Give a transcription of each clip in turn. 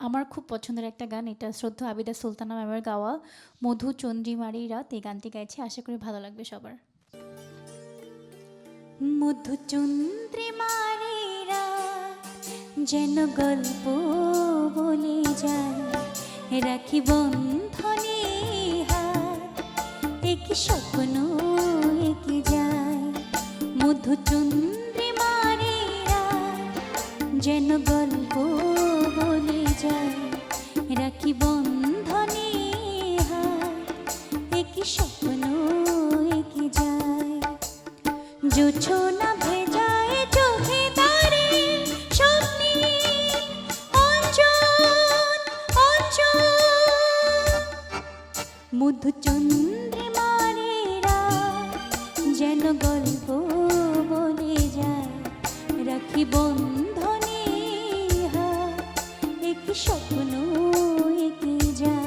আমার খুব পছন্দের একটা গান, এটা শ্রদ্ধা আবিদা সুলতানা ম্যামের গাওয়া 'মধু চন্দ্রিমারি রাত'। এই গানটি গাইছি, আশা করি ভালো লাগবে সবার। মধু চন্দ্রিমারি রাত যেন গল্প বলে যায়, রাখি বন্ধনে হাত, একই স্বপ্ন একে যায়। মধু চন্দ্রিমারি রাত যেন গল্প বলে যায়, রাখি বন্ধনে হাত, একই স্বপ্ন একে যায়। জোছনা ভেজায় চোখে তারে স্বপ্নে অঞ্চল অঞ্চল। মধু চন্দ্রিমারি রাত যেন গল্প বলে যায়, রাখি বন্ধনে হাত, একই স্বপ্ন একে যায়।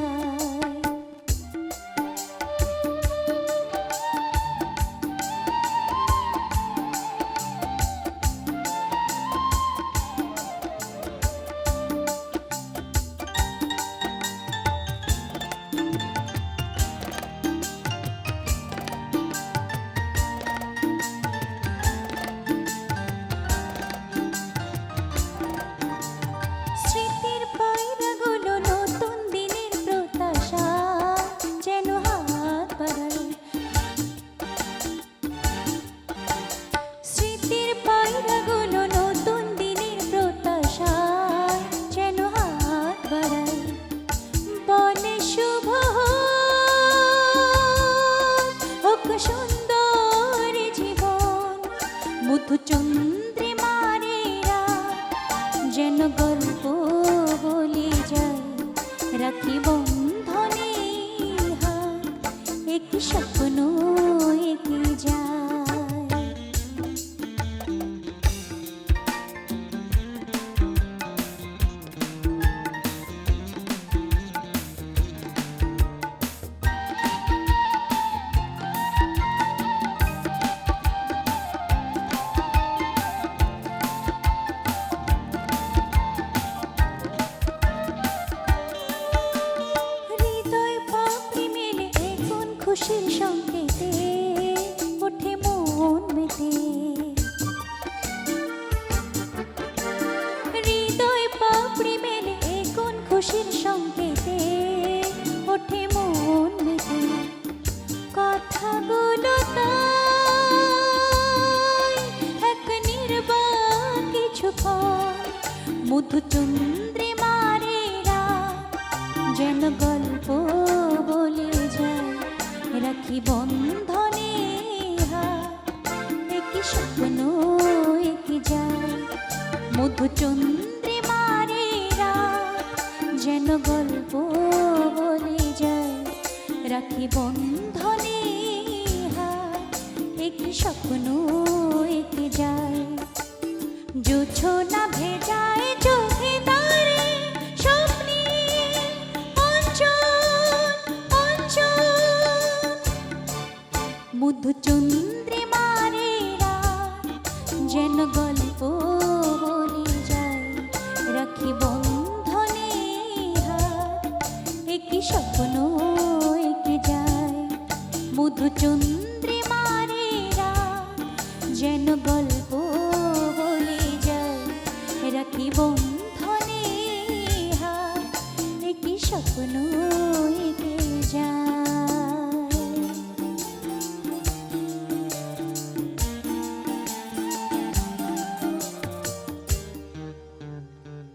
স্মৃতির পায়রাগুলো নতুন দিনের প্রত্যাশা যেন হাত বাড়ায়। স্মৃতির পায়রাগুলো নতুন দিনের প্রত্যাশা যেন হাত বাড়ায়। বলে শুভ হোক সুন্দর জীবন। মধু চন্দ্রিমারি রাত যেন গল্প বলে যায়, রাখি বন্ধনে হাত, একই স্বপ্ন একে যায়। হৃদয় পাপড়ি মেলে এখন খুশির সংকেতে ওঠে মন মেতে। হৃদয় পাপড়ি মেলে এখন খুশির সংকেতে ওঠে মন মেতে। কথাগুলো তাই এক নির্বাক কিছুক্ষণ। মধু চন্দ্রিমারি রাত যেন গল্প বলে যায়, রাখি বন্ধনে হাত, একই স্বপ্ন একে যায়। মধু চন্দ্রিমারি রাত যেন গল্প বলে যায়, রাখি বন্ধনে হাত, একই স্বপ্ন একে যায়। জোছনা ভেজায় চোখে তারে স্বপ্নে অঞ্চল অঞ্চল। মধু চন্দ্রিমারি রাত যেন গল্প বলে যায়, রাখি বন্ধনে হাত, একই স্বপ্ন একে যায়। মধু চন্দ্রিমারি রাত যেন গল্প বলে যায়, রাখি বন্ধনে হাত, একই স্বপ্ন